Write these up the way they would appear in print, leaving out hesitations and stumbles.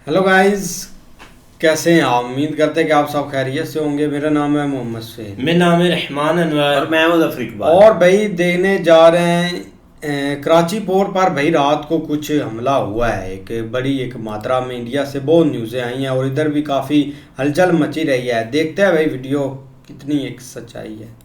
Hello guys, कैसे हैं आप? उम्मीद करते हैं कि आप सब खैरियत से होंगे। मेरा नाम है मोहम्मद सुहेल। मेरा नाम है रहमान अनवर और मैं मुजफ्फर इकबाल। और भाई देखने जा रहे हैं कराची पोर्ट पर भाई रात को कुछ हमला हुआ है। एक मात्रा में इंडिया से बहुत न्यूज़ें आई हैं और इधर भी काफ़ी हलचल मची रही है। देखते हैं भाई वीडियो कितनी एक सच्चाई है।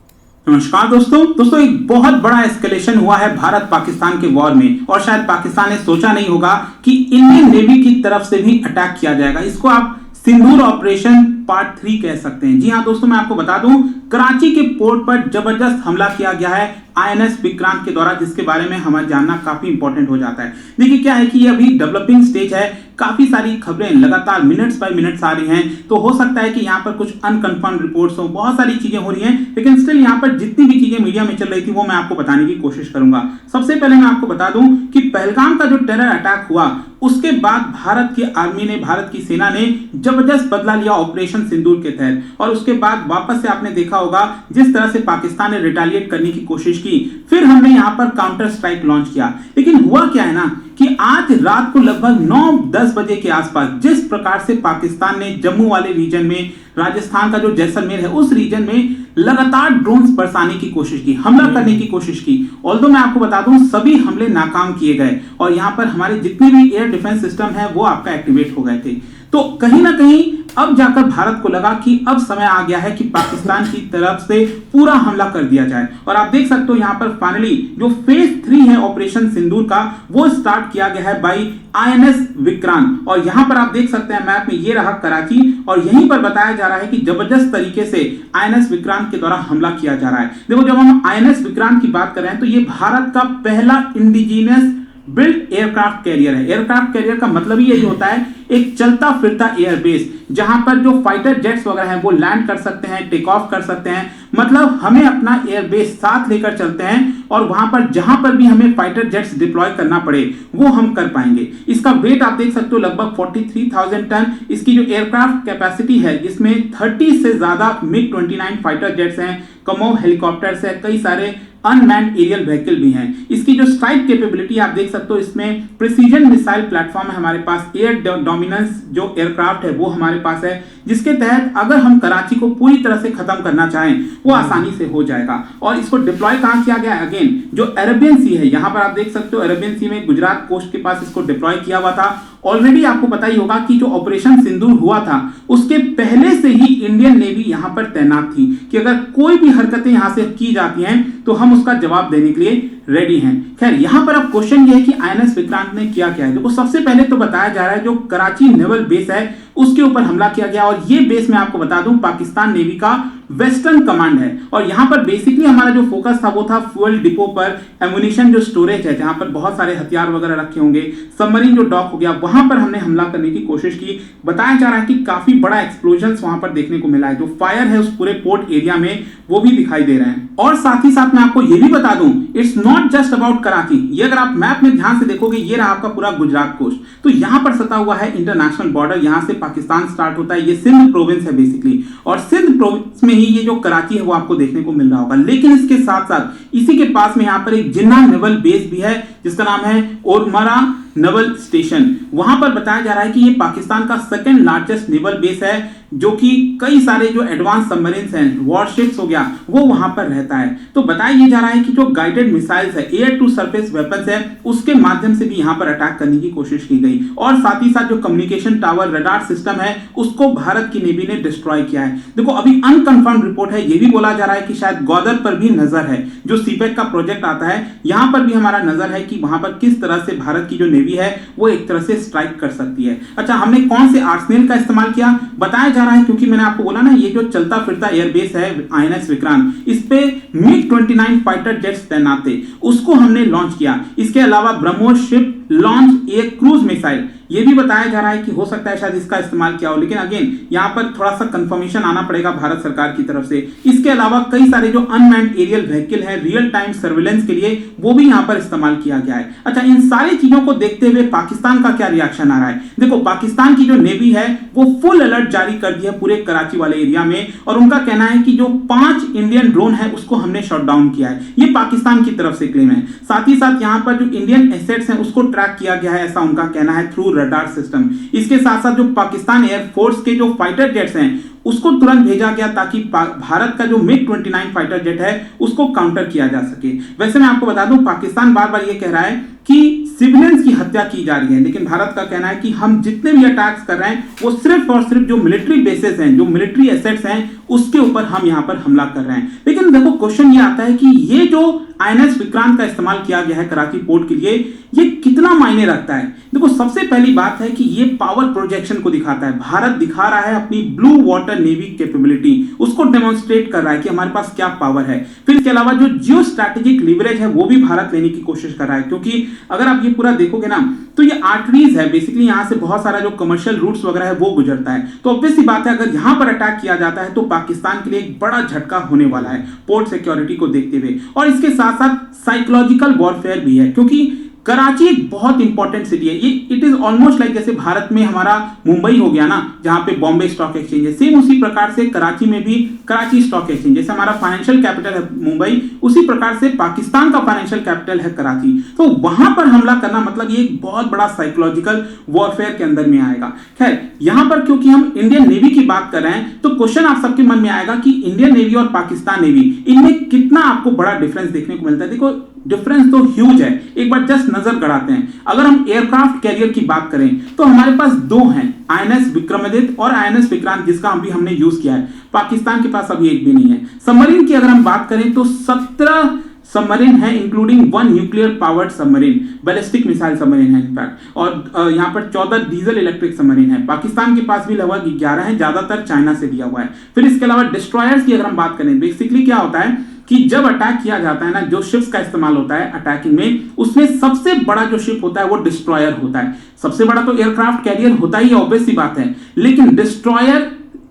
नमस्कार दोस्तों एक बहुत बड़ा एस्केलेशन हुआ है भारत पाकिस्तान के वॉर में, और शायद पाकिस्तान ने सोचा नहीं होगा कि इंडियन नेवी की तरफ से भी अटैक किया जाएगा। इसको आप सिंदूर ऑपरेशन पार्ट 3 कह सकते हैं। जी हाँ दोस्तों, मैं आपको बता दूं, कराची के पोर्ट पर जबरदस्त हमला किया गया है आईएनएस विक्रांत के द्वारा, जिसके बारे में हमें जानना काफी इंपॉर्टेंट हो जाता है। देखिए क्या है कि ये अभी डेवलपिंग स्टेज है, काफी सारी खबरें लगातार मिनट्स बाय मिनट्स आ रही हैं, तो हो सकता है कि यहाँ पर कुछ अनकंफर्म रिपोर्ट्स हो, बहुत सारी चीजें हो रही हैं, लेकिन स्टिल यहाँ पर जितनी भी चीजें मीडिया में चल रही थी वो मैं आपको बताने की कोशिश करूंगा। सबसे पहले मैं आपको बता दूं कि पहलगाम का जो टेरर अटैक हुआ उसके बाद भारत की आर्मी ने, भारत की सेना ने जबरदस्त बदला लिया ऑपरेशन सिंदूर के तहत, और उसके बाद वापस से आपने देखा होगा जिस तरह से पाकिस्तान ने रिटेलिएट करने की कोशिश की, फिर हमने यहां पर काउंटर स्ट्राइक लॉन्च किया। लेकिन हुआ क्या है ना कि आज रात को लगभग 9-10 बजे के आसपास जिस प्रकार से पाकिस्तान ने जम्मू वाले रीजन में, राजस्थान का जो जैसलमेर है उस रीजन में लगातार ड्रोन्स बरसाने की कोशिश की, हमला करने की कोशिश की। ऑल्दो मैं आपको बता दूं सभी हमले नाकाम किए गए, और यहां पर हमारे जितने भी एयर डिफेंस सिस्टम है वो आपका एक्टिवेट हो गए थे। तो कहीं ना कहीं अब जाकर भारत को लगा कि अब समय आ गया है कि पाकिस्तान की तरफ से पूरा हमला कर दिया जाए, और आप देख सकते हो यहाँ पर फाइनली जो फेज 3 है ऑपरेशन सिंदूर का वो स्टार्ट किया गया है बाई आईएनएस विक्रांत। और यहाँ पर आप देख सकते हैं मैप में ये रहा कराची, और यहीं पर बताया जा रहा है कि जबरदस्त तरीके से आईएनएस विक्रांत के द्वारा हमला किया जा रहा है। देखो जब हम आईएनएस विक्रांत की बात कर रहे हैं तो ये भारत का पहला इंडिजीनियस बिल्ड एयरक्राफ्ट कैरियर है। एयरक्राफ्ट कैरियर का मतलब ही यही होता है एक चलता फिरता एयरबेस, जहां पर जो फाइटर जेट्स वगैरह हैं वो लैंड कर सकते हैं, टेक ऑफ कर सकते हैं। मतलब हमें अपना एयरबेस साथ लेकर चलते हैं, और वहां पर जहां पर भी हमें फाइटर जेट्स डिप्लॉय करना पड़े वो हम कर पाएंगे। इसका वेट आप देख सकते हो लगभग 43,000 टन। इसकी जो एयरक्राफ्ट कैपेसिटी है जिसमें 30 से ज्यादा मिग 29 फाइटर जेट्स हैं, कमो हेलीकॉप्टर्स है, कई सारे अनमैन्ड एरियल व्हीकल भी हैं। इसकी जो स्ट्राइक कैपेबिलिटी आप देख सकते हो, इसमें प्रिसीजन मिसाइल प्लेटफॉर्म है हमारे पास, एयर डोमिनेंस जो एयरक्राफ्ट है वो हमारे पास है, जिसके तहत अगर हम कराची को पूरी तरह से खत्म करना चाहें वो आसानी से हो जाएगा। और इसको डिप्लॉय कहां किया गया है? अगेन जो अरेबियन सी है, यहां पर आप देख सकते हो अरेबियन सी में गुजरात कोस्ट के पास इसको डिप्लॉय किया हुआ था। ऑलरेडी आपको पता ही होगा कि जो ऑपरेशन सिंदूर हुआ था उसके पहले से ही इंडियन नेवी यहां पर तैनात थी कि अगर कोई भी हरकतें यहां से की जाती हैं तो हम उसका जवाब देने के लिए रेडी हैं। खैर यहां पर अब क्वेश्चन ये है कि आईएनएस विक्रांत ने किया क्या है। देखो सबसे पहले तो बताया जा रहा है जो कराची नेवल बेस है उसके ऊपर हमला किया गया, और ये बेस मैं आपको बता दूं पाकिस्तान नेवी का वेस्टर्न कमांड है। और यहां पर बेसिकली हमारा जो फोकस था वो था फ्यूल डिपो पर, एमुनिशन जो स्टोरेज है जहां पर बहुत सारे हथियार वगैरह रखे होंगे, सबमरीन जो डॉक हो गया, वहां पर हमने हमला करने की कोशिश की। बताया जा रहा है कि काफी बड़ा एक्सप्लोजन वहां पर देखने को मिला है, जो फायर है उस पूरे पोर्ट एरिया में वो भी दिखाई दे रहे हैं। और साथ ही साथ मैं आपको ये भी बता दूं it's not just about Karachi. ये अगर आप मैप में ध्यान से देखोगे ये रहा आपका पूरा गुजरात कोस्ट, तो यहां पर सटा हुआ है इंटरनेशनल बॉर्डर, यहां से पाकिस्तान स्टार्ट होता है। ये सिंध प्रोविंस है बेसिकली, और सिंध प्रोविंस में ही ये जो कराची है वो आपको देखने को मिल रहा होगा। लेकिन इसके साथ साथ इसी के पास में यहां पर एक जिन्ना नेवल बेस भी है जिसका नाम है ओरमरा नेवल स्टेशन। वहां पर बताया जा रहा है कि ये पाकिस्तान का सेकंड लार्जेस्ट नेवल बेस है, जो कि कई सारे जो एडवांस सबमरीन्स हैं, वॉरशिप्स हो गया, वो वहां पर रहता है। तो बताया ये जा रहा है कि जो गाइडेड मिसाइल्स है, एयर टू सरफेस वेपन्स है, उसके माध्यम से भी यहां पर अटैक करने की कोशिश की गई। और साथ ही साथ जो कम्युनिकेशन टावर रडार सिस्टम है उसको भारत की नेवी ने डिस्ट्रॉय किया है। देखो अभी अनकंफर्म रिपोर्ट है, ये भी बोला जा रहा है कि शायद ग्वादर पर भी नजर है, जो सीपेक का प्रोजेक्ट आता है यहां पर भी हमारा नजर है कि वहां पर किस तरह से भारत की जो नेवी है वो एक तरह से स्ट्राइक कर सकती है। अच्छा, हमने कौन से आर्सेनल का इस्तेमाल किया? बताया जा रहा है क्योंकि मैंने आपको बोला ना ये जो चलता फिरता एयरबेस है आईएनएस विक्रांत, इस पे मिग 29 फाइटर जेट्स तैनात थे, उसको हमने लॉन्च किया। इसके अलावा BrahMos ship launch air cruise missile, ये भी बताया जा रहा है कि हो सकता है शायद इसका इस्तेमाल किया हो, लेकिन अगेन यहां पर थोड़ा सा कंफर्मेशन आना पड़ेगा भारत सरकार की तरफ से। इसके अलावा कई सारे जो अनमैन्ड एरियल व्हीकल है रियल टाइम सर्विलेंस के लिए, वो भी यहां पर इस्तेमाल किया गया है। अच्छा, इन सारी चीजों को देखते हुए पाकिस्तान का क्या रिएक्शन आ रहा है? देखो पाकिस्तान की जो नेवी है वो फुल अलर्ट जारी कर दिया पूरे कराची वाले एरिया में, और उनका कहना है कि जो 5 इंडियन ड्रोन है उसको हमने शॉट डाउन किया है। ये पाकिस्तान की तरफ से क्लेम है। साथ ही साथ यहां पर जो इंडियन एसेट्स हैं उसको ट्रैक किया गया है, ऐसा उनका कहना है थ्रू रडार सिस्टम। इसके साथ साथ जो पाकिस्तान एयरफोर्स के जो फाइटर जेट्स हैं उसको तुरंत भेजा गया ताकि भारत का जो मिग 29 फाइटर जेट है उसको काउंटर किया जा सके। वैसे मैं आपको बता दूं, पाकिस्तान बार बार ये कह रहा है कि सिविलियंस की हत्या की जा रही है, लेकिन भारत का कहना है कि हम जितने भी अटैक्स कर रहे हैं वो सिर्फ और सिर्फ जो मिलिट्री बेसेस हैं, जो मिलिट्री एसेट्स हैं, उसके ऊपर हम यहां पर हमला कर रहे हैं। लेकिन देखो क्वेश्चन ये आता है कि ये जो आईएनएस विक्रांत का इस्तेमाल किया गया है कराची पोर्ट के लिए, ये कितना मायने रखता है। देखो सबसे पहली बात है कि ये पावर प्रोजेक्शन को दिखाता है। भारत दिखा रहा है अपनी ब्लू वाटर नेवी कैपेबिलिटी, उसको डेमोन्स्ट्रेट कर रहा है कि हमारे पास क्या पावर है। फिर इसके अलावा जो जियो स्ट्रैटेजिक लिवरेज है वो भी भारत लेने की कोशिश कर रहा है, क्योंकि अगर आप ये पूरा देखोगे ना तो ये आर्टरीज है, बेसिकली यहां से बहुत सारा जो कमर्शियल रूट्स वगैरह है वो गुजरता है। तो ऑब्वियस सी बात है अगर यहां पर अटैक किया जाता है तो पाकिस्तान के लिए एक बड़ा झटका होने वाला है पोर्ट सिक्योरिटी को देखते हुए। और इसके साथ साथ साइकोलॉजिकल वॉरफेयर भी है, क्योंकि कराची एक बहुत इंपॉर्टेंट सिटी है। ये इट इज ऑलमोस्ट लाइक जैसे भारत में हमारा मुंबई हो गया ना, जहां पे बॉम्बे स्टॉक एक्सचेंज है, सेम उसी प्रकार से कराची में भी कराची स्टॉक एक्सचेंज, जैसे हमारा फाइनेंशियल कैपिटल है मुंबई, उसी प्रकार से पाकिस्तान का फाइनेंशियल कैपिटल है कराची। तो वहां पर हमला करना मतलब ये एक बहुत बड़ा साइकोलॉजिकल वॉरफेयर के अंदर में आएगा। खैर यहां पर क्योंकि हम इंडियन नेवी की बात कर रहे हैं तो क्वेश्चन आप सबके मन में आएगा कि इंडियन नेवी और पाकिस्तान नेवी, इनमें कितना आपको बड़ा डिफरेंस देखने को मिलता है। देखो डिफरेंस तो ह्यूज है, एक बार जस्ट नजर गड़ाते हैं। अगर हम एयरक्राफ्ट कैरियर की बात करें तो हमारे पास दो हैं, आईएनएस विक्रमादित्य और आईएनएस विक्रांत, जिसका अभी हमने यूज किया है। पाकिस्तान के पास अभी एक भी नहीं है। सबमरीन की अगर हम बात करें तो 17 सबमरीन है, including 1 nuclear powered submarine, ballistic missile submarine है इनफैक्ट, और यहां पर 14 डीजल इलेक्ट्रिक सबमरीन है। पाकिस्तान के पास भी लगभग 11 है, ज्यादातर चाइना से दिया हुआ है। फिर इसके अलावा डिस्ट्रॉयर्स की अगर हम बात करें, बेसिकली क्या होता है कि जब अटैक किया जाता है ना, जो शिप्स का इस्तेमाल होता है अटैकिंग में, उसमें सबसे बड़ा जो शिप होता है वो डिस्ट्रॉयर होता है। सबसे बड़ा तो एयरक्राफ्ट कैरियर होता ही ऑब्वियस सी बात है, लेकिन डिस्ट्रॉयर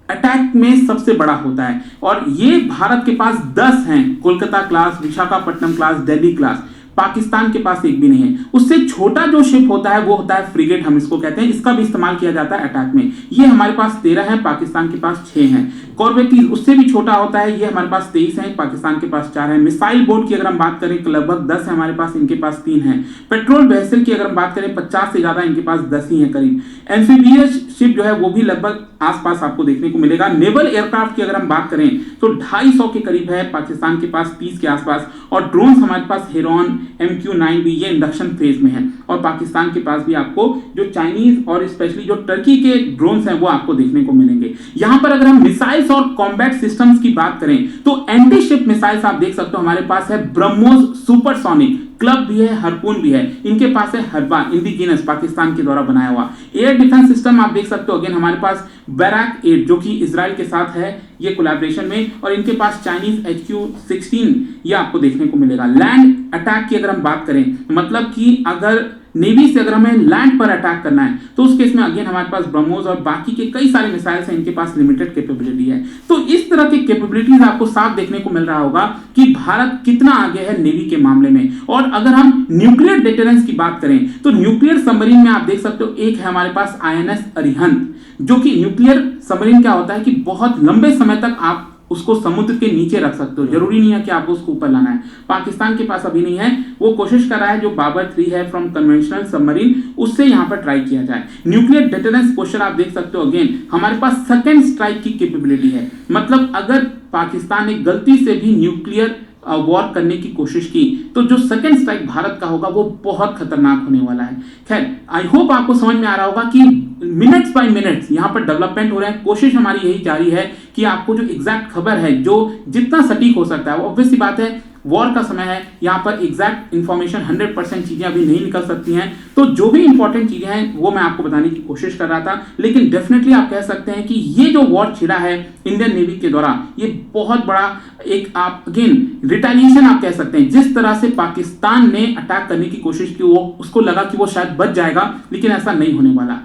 अटैक में सबसे बड़ा होता है। और ये भारत के पास 10 हैं, Kolkata class, Visakhapatnam class, Delhi class. Pakistan के पास एक भी नहीं है। उससे छोटा जो शिप होता है वो होता है फ्रिगेट, हम इसको कहते हैं, इसका भी इस्तेमाल किया जाता है अटैक में। ये हमारे पास 13 है, पाकिस्तान के पास 6 हैं। कॉर्वेट उससे भी छोटा होता है, ये हमारे पास 23 है, पाकिस्तान के पास 4 है। मिसाइल बोट की अगर हम बात करें तो लगभग 10 है हमारे पास, इनके पास 3 है। पेट्रोल वेसल की अगर हम बात करें 50 से ज्यादा, इनके पास 10 ही है करीब। एम्फीबियस शिप जो है वो भी लगभग आसपास आपको देखने को मिलेगा। नेवल एयरक्राफ्ट की अगर हम बात करें तो 250 के करीब है, पाकिस्तान के पास 30 के आसपास। और ड्रोन्स हमारे पास हेरॉन, MQ-9 भी, ये इंडक्शन फेज में है। और पाकिस्तान के पास भी आपको जो चाइनीज और स्पेशली जो टर्की के ड्रोन्स हैं वो आपको देखने को मिलेंगे। यहां पर अगर हम मिसाइल्स और कॉम्बैट सिस्टम्स की बात करें तो एंटी शिप मिसाइल्स आप देख सकते हो हमारे पास है ब्रह्मोस सुपरसोनिक, क्लब भी है, हरपून भी है। इनके पास है हरबा इंडिजिनस, पाकिस्तान के द्वारा बनाया हुआ। एयर डिफेंस सिस्टम आप देख सकते हो अगेन हमारे पास बैराक 8 जो कि इजराइल के साथ है ये कोलैबोरेशन में, और इनके पास चाइनीज HQ-16 ये आपको देखने को मिलेगा। लैंड अटैक की अगर हम बात करें, मतलब कि अगर नेवी से अगर हमें लैंड पर अटैक करना है तो उस केस में अगेन हमारे पास ब्रह्मोस और बाकी के कई सारे मिसाइल्स हैं, इनके पास लिमिटेड कैपेबिलिटी है। तो इस तरह की कैपेबिलिटीज आपको साफ देखने को मिल रहा होगा कि भारत कितना आगे है नेवी के मामले में। और अगर हम न्यूक्लियर डिटरेंस की बात करें तो न्यूक्लियर सबमरीन में आप देख सकते हो एक है हमारे पास INS अरिहंत, जो कि न्यूक्लियर सबमरीन क्या होता है कि बहुत लंबे समय तक आप उसको समुद्र के नीचे रख सकते हो, जरूरी नहीं है कि आपको उसको ऊपर लाना है। पाकिस्तान के पास अभी नहीं है, वो कोशिश कर रहा है जो बाबर 3 है फ्रॉम कन्वेंशनल सबमरीन, उससे यहां पर ट्राई किया जाए। न्यूक्लियर डिटरेंस क्वेश्चन आप देख सकते हो अगेन हमारे पास सेकंड स्ट्राइक की कैपेबिलिटी है, मतलब अगर पाकिस्तान ने गलती से भी न्यूक्लियर वॉर करने की कोशिश की तो जो सेकंड स्ट्राइक भारत का होगा वो बहुत खतरनाक होने वाला है। खैर आई होप आपको समझ में आ रहा होगा कि मिनट्स बाय मिनट्स यहां पर डेवलपमेंट हो रहे हैं। कोशिश हमारी यही जारी है कि आपको जो एग्जैक्ट खबर है, जो जितना सटीक हो सकता है, वो ऑब्वियस सी बात है वॉर का समय है, यहाँ पर एग्जैक्ट इंफॉर्मेशन 100% चीजें अभी नहीं निकल सकती हैं। तो जो भी इंपॉर्टेंट चीजें हैं वो मैं आपको बताने की कोशिश कर रहा था, लेकिन डेफिनेटली आप कह सकते हैं कि ये जो वॉर छिड़ा है इंडियन नेवी के द्वारा, ये बहुत बड़ा एक आप अगेन रिटेलिएशन आप कह सकते हैं। जिस तरह से पाकिस्तान ने अटैक करने की कोशिश की, वो उसको लगा कि वो शायद बच जाएगा, लेकिन ऐसा नहीं होने वाला।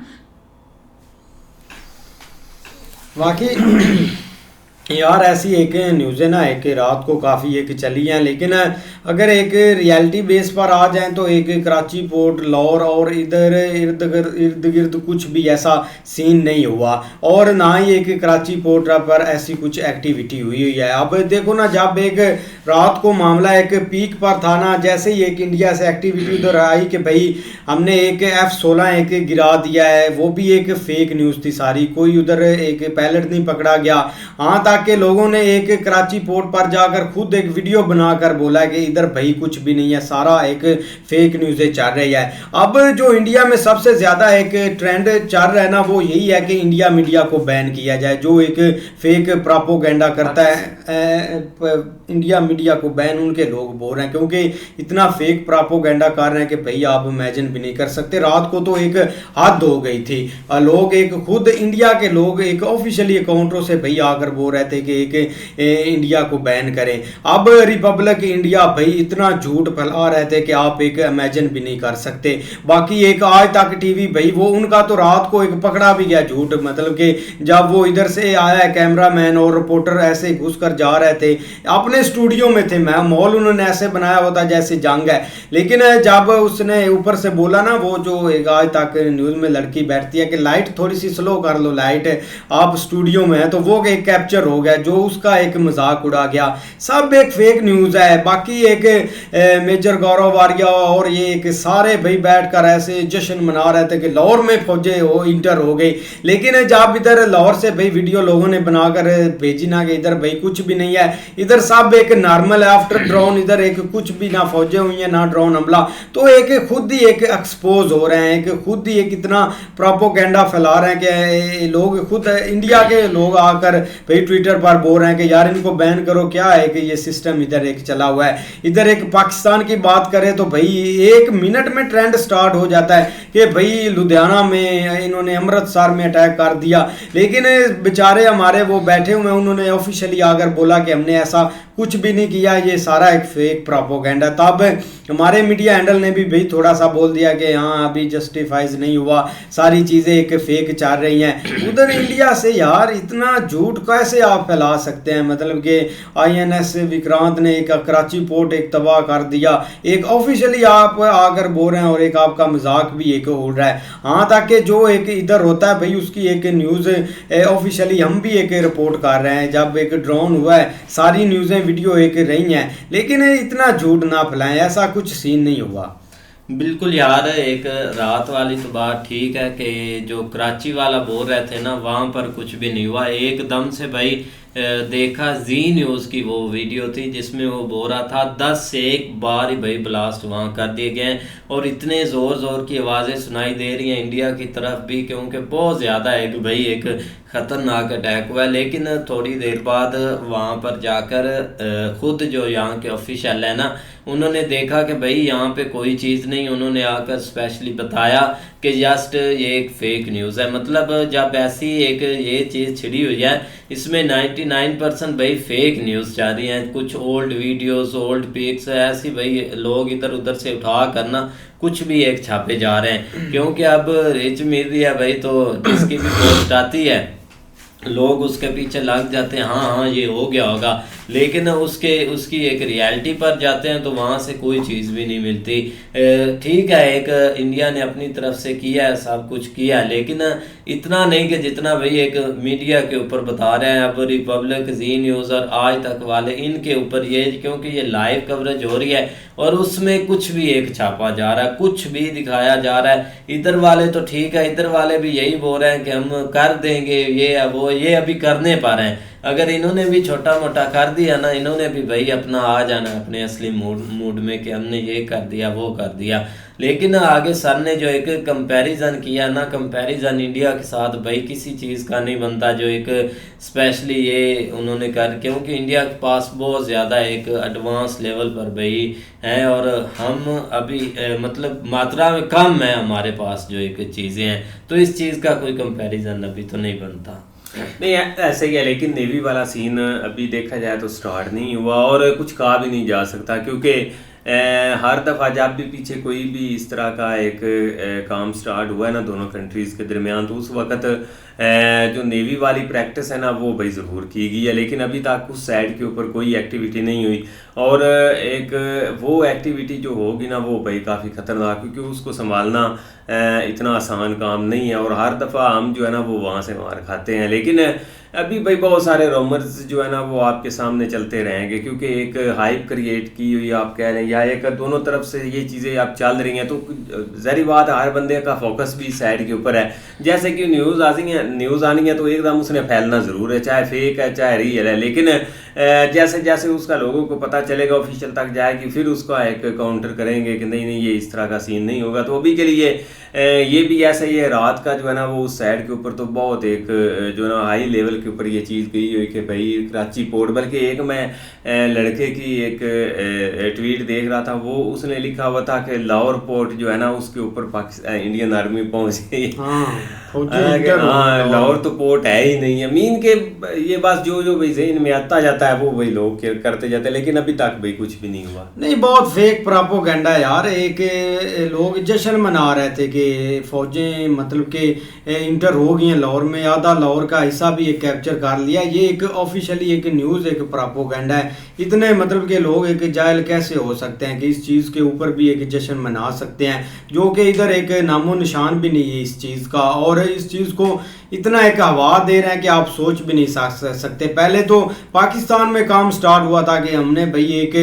वाकई यार ऐसी एक न्यूज़ है ना, एक रात को काफ़ी एक चली हैं, लेकिन अगर एक रियलिटी बेस पर आ जाएं तो एक कराची पोर्ट, लाहौर और इधर इर्द गिर्द कुछ भी ऐसा सीन नहीं हुआ, और ना ही एक कराची पोर्ट पर ऐसी कुछ एक्टिविटी हुई है। अब देखो ना, जब एक रात को मामला एक पीक पर था ना, जैसे ही एक इंडिया से एक्टिविटी उधर आई कि भाई हमने एक F-16 एक गिरा दिया है, वो भी एक फेक न्यूज़ थी सारी, कोई उधर एक पायलट नहीं पकड़ा गया। हाँ, ताकि लोगों ने एक कराची पोर्ट पर जाकर खुद एक वीडियो बनाकर बोला कि इधर भाई कुछ भी नहीं है, सारा एक फेक न्यूज़ें चल रही है। अब जो इंडिया में सबसे ज़्यादा एक ट्रेंड चल रहा है ना, वो यही है कि इंडिया मीडिया को बैन किया जाए, जो एक फेक प्रोपोगेंडा करता है। इंडिया मीडिया को बैन उनके लोग बोल रहे हैं, क्योंकि इतना फेक प्रोपोगेंडा कर रहे हैं कि भाई आप इमेजिन भी नहीं कर सकते। रात को तो एक हद हो गई थी, लोग एक खुद इंडिया के लोग एक ऑफिशियली अकाउंटों से भाई आकर बोल रहे थे कि एक इंडिया को बैन करें। अब रिपब्लिक इंडिया भाई इतना झूठ फैला रहे थे कि आप एक इमेजिन भी नहीं कर सकते। बाकी एक आज तक टीवी भाई, वो उनका तो रात को एक पकड़ा भी गया झूठ, मतलब कि जब वो इधर से आया है कैमरामैन और रिपोर्टर ऐसे घुस कर जा रहे थे, अपने स्टूडियो में थे, मैं मॉल उन्होंने ऐसे बनाया होता जैसे जंग है। लेकिन जब उसने ऊपर से बोला ना, वो जो एक आज तक न्यूज़ में लड़की बैठती है कि लाइट थोड़ी सी स्लो कर लो, लाइट आप स्टूडियो में है, तो वो एक कैप्चर हो गया, जो उसका एक मजाक उड़ा गया। सब एक फेक न्यूज़ है। बाकी एक मेजर गौरव वारिया और ये एक सारे भाई बैठकर ऐसे जश्न मना रहे थे कि लाहौर में फौजें हो इंटर हो गई। लेकिन जब इधर लाहौर से भाई वीडियो लोगों ने बनाकर भेजी ना कि इधर भाई कुछ भी नहीं है, इधर सब एक नॉर्मल है, आफ्टर ड्रोन इधर एक कुछ भी ना फौजें हुई हैं ना ड्रोन हमला, तो एक खुद ही एक एक्सपोज हो रहे हैं, एक खुद ही एक इतना प्रोपोगेंडा फैला रहे हैं कि लोग खुद इंडिया के लोग आकर भाई ट्विटर पर बोल रहे हैं कि यार इनको बैन करो। क्या है कि ये सिस्टम इधर एक चला हुआ है। इधर एक पाकिस्तान की बात करें तो भाई एक मिनट में ट्रेंड स्टार्ट हो जाता है कि भाई लुधियाना में इन्होंने अमृतसर में अटैक कर दिया, लेकिन बेचारे हमारे वो बैठे हुए हैं, उन्होंने ऑफिशियली आकर बोला कि हमने ऐसा कुछ भी नहीं किया, ये सारा एक फेक प्रोपोगेंडा। तब हमारे मीडिया हैंडल ने भी भाई थोड़ा सा बोल दिया कि हाँ अभी जस्टिफाइज नहीं हुआ, सारी चीज़ें एक फेक चल रही हैं। उधर इंडिया से यार इतना झूठ कैसे आप फैला सकते हैं, मतलब कि INS विक्रांत ने एक कराची पोर्ट एक तबाह कर दिया, एक ऑफिशियली आप आकर बोल रहे हैं और एक आपका मजाक भी एक उड़ रहा है। हाँ, ताकि जो एक इधर होता है भाई उसकी एक न्यूज़ ऑफिशियली हम भी एक रिपोर्ट कर रहे हैं, जब एक ड्रोन हुआ है सारी न्यूज़ें वीडियो एक रही हैं, लेकिन इतना झूठ ना फैलाएं, ऐसा कुछ सीन नहीं हुआ। बिल्कुल यार, एक रात वाली तो बात ठीक है कि जो कराची वाला बोल रहे थे ना, वहाँ पर कुछ भी नहीं हुआ। एकदम से भाई देखा जी न्यूज़ की वो वीडियो थी जिसमें वो बोल रहा था 10 से 1 बार ही भाई ब्लास्ट वहाँ कर दिए गए हैं, और इतने ज़ोर ज़ोर की आवाज़ें सुनाई दे रही हैं इंडिया की तरफ भी, क्योंकि बहुत ज़्यादा एक भाई एक ख़तरनाक अटैक हुआ है। लेकिन थोड़ी देर बाद वहाँ पर जाकर खुद जो यहाँ के ऑफिशियल है ना, उन्होंने देखा कि भाई यहाँ पे कोई चीज़ नहीं, उन्होंने आकर स्पेशली बताया कि जस्ट ये एक फेक न्यूज़ है। मतलब जब ऐसी एक ये चीज़ छिड़ी हुई है, इसमें 99% भाई फेक न्यूज़ जा रही हैं, कुछ ओल्ड वीडियोस ओल्ड पिक्स ऐसी भाई लोग इधर उधर से उठा करना कुछ भी एक छापे जा रहे हैं, क्योंकि अब रिच मीडिया भाई तो जिसकी भी पोस्ट आती है लोग उसके पीछे लग जाते हैं, हाँ हाँ ये हो गया होगा, लेकिन उसकी एक रियलिटी पर जाते हैं तो वहाँ से कोई चीज़ भी नहीं मिलती। ठीक है, एक इंडिया ने अपनी तरफ से किया है, सब कुछ किया, लेकिन इतना नहीं कि जितना भाई एक मीडिया के ऊपर बता रहे हैं। अब रिपब्लिक, जी न्यूज़ और आज तक वाले, इनके ऊपर ये, क्योंकि ये लाइव कवरेज हो रही है और उसमें कुछ भी एक छापा जा रहा है, कुछ भी दिखाया जा रहा है। इधर वाले तो ठीक है, इधर वाले भी यही बोल रहे हैं कि हम कर देंगे ये वो, ये अभी करने पा रहे हैं। अगर इन्होंने भी छोटा मोटा कर दिया ना, इन्होंने भी भाई अपना आ जाना अपने असली मूड में कि हमने ये कर दिया वो कर दिया। लेकिन आगे सर ने जो एक कंपैरिजन किया ना, कंपैरिजन इंडिया के साथ भाई किसी चीज़ का नहीं बनता, जो एक स्पेशली ये उन्होंने कर, क्योंकि इंडिया के पास बहुत ज़्यादा एक एडवांस लेवल पर भाई हैं और हम अभी मतलब मात्रा में कम है हमारे पास जो एक चीज़ें हैं, तो इस चीज़ का कोई कंपैरिजन अभी तो नहीं बनता। नहीं ऐसे ही है, लेकिन नेवी वाला सीन अभी देखा जाए तो स्टार्ट नहीं हुआ और कुछ कहा भी नहीं जा सकता, क्योंकि हर दफ़ा जब भी पीछे कोई भी इस तरह का एक काम स्टार्ट हुआ है ना दोनों कंट्रीज़ के दरमियान, तो उस वक्त जो नेवी वाली प्रैक्टिस है ना वो भाई ज़रूर की गई है, लेकिन अभी तक उस साइड के ऊपर कोई एक्टिविटी नहीं हुई। और एक वो एक्टिविटी जो होगी ना वो भाई काफ़ी ख़तरनाक, क्योंकि उसको संभालना इतना आसान काम नहीं है और हर दफ़ा हम जो है ना वो वहाँ से मार खाते हैं। लेकिन अभी भाई बहुत सारे रूमर्स जो है ना वो आपके सामने चलते रहेंगे, क्योंकि एक हाइप क्रिएट की हुई आप कह रहे हैं या एक दोनों तरफ से ये चीज़ें आप चल रही हैं, तो ज़ाहिर बात है हर बंदे का फोकस भी साइड के ऊपर है। जैसे कि न्यूज़ आनी है तो एकदम उसने फैलना ज़रूर है, चाहे फेक है चाहे रियल है, लेकिन जैसे जैसे उसका लोगों को पता चलेगा, ऑफिशियल तक जाएगी, फिर उसका एक काउंटर करेंगे कि नहीं नहीं ये इस तरह का सीन नहीं होगा। तो अभी के लिए ये भी ऐसा ही है, रात का जो है ना वो उस साइड के ऊपर तो बहुत एक जो है ना हाई लेवल के ऊपर ये चीज़ गई हुई कि भाई कराची पोर्ट, बल्कि एक मैं लड़के की एक ट्वीट देख रहा था, वो उसने लिखा हुआ था कि लाहौर पोर्ट जो है ना उसके ऊपर पाकिस्तान इंडियन आर्मी पहुंच गई। हाँ, लाहौर तो पोर्ट है ही नहीं है। मीन के ये बस जो भाई ज़हन में आता जाता है वो भाई लोग करते जाते हैं, लेकिन अभी तक भाई कुछ भी नहीं हुआ। नहीं, बहुत फेक प्रोपेगेंडा है यार। एक लोग जश्न मना रहे थे कि फौजें मतलब कि इंटर हो गई हैं लाहौर में, आधा लाहौर का हिस्सा भी एक कैप्चर कर लिया। ये एक ऑफिशियली एक न्यूज़ एक प्रोपेगेंडा है। इतने मतलब के लोग एक जाहिल कैसे हो सकते हैं कि इस चीज़ के ऊपर भी एक जश्न मना सकते हैं, जो कि इधर एक नामो निशान भी नहीं है इस चीज़ का, और इस चीज़ को इतना एक हवा दे रहे हैं कि आप सोच भी नहीं सकते। पहले तो पाकिस्तान में काम स्टार्ट हुआ था कि हमने भाई एक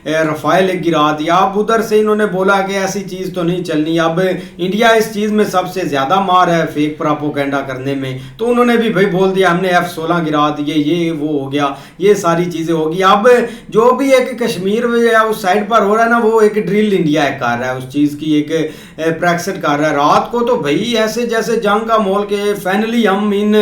रफ़ाइल गिरा दिया, अब उधर से इन्होंने बोला कि ऐसी चीज़ तो नहीं चलनी। अब इंडिया इस चीज़ में सबसे ज़्यादा मार है फेक प्रोपेगेंडा करने में, तो उन्होंने भी भाई बोल दिया हमने F-16 गिरा दिए, ये वो हो गया, ये सारी चीज़ें होगी। अब जो भी एक कश्मीर या उस साइड पर हो रहा है ना, वो एक ड्रिल इंडिया कर रहा है, उस चीज़ की एक प्रैक्टिस कर रहा है। रात को तो भाई ऐसे जैसे जंग का माहौल के फाइनली हम इन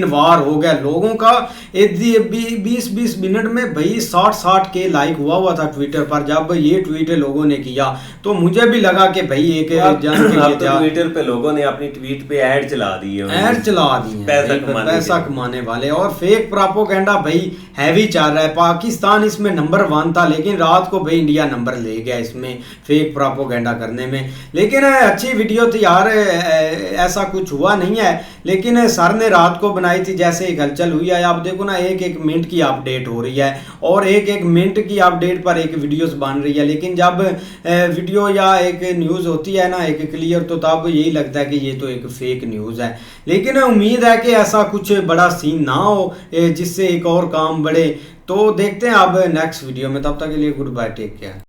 वार हो गया लोगों का। 20-20 मिनट में भाई 60 के लाइक हुआ था ट्विटर पर। जब ये ट्वीट लोगों ने किया तो मुझे भी लगा कि भाई एक जंग के लिए ट्विटर पे लोगों ने अपनी ट्वीट पे ऐड चला दी है, पैसा कमाने वाले। और फेक प्रोपेगेंडा भाई हैवी चल रहा है। पाकिस्तान इसमें नंबर 1 था, लेकिन रात को भाई इंडिया नंबर ले गया इसमें फेक प्रोपेगेंडा करने में। लेकिन अच्छी वीडियो थी यार, ऐसा कुछ हुआ नहीं है, लेकिन सर ने रात को बनाई थी। जैसे ही हलचल हुई है, आप देखो ना, एक मिनट की अपडेट हो रही है और एक मिनट की अपडेट पर एक वीडियोस बन रही है। लेकिन जब वीडियो या एक न्यूज़ होती है ना एक क्लियर, तो तब यही लगता है कि ये तो एक फेक न्यूज़ है। लेकिन उम्मीद है कि ऐसा कुछ बड़ा सीन ना हो जिससे एक और काम बढ़े। तो देखते हैं अब नेक्स्ट वीडियो में, तब तक के लिए गुड बाय, टेक केयर।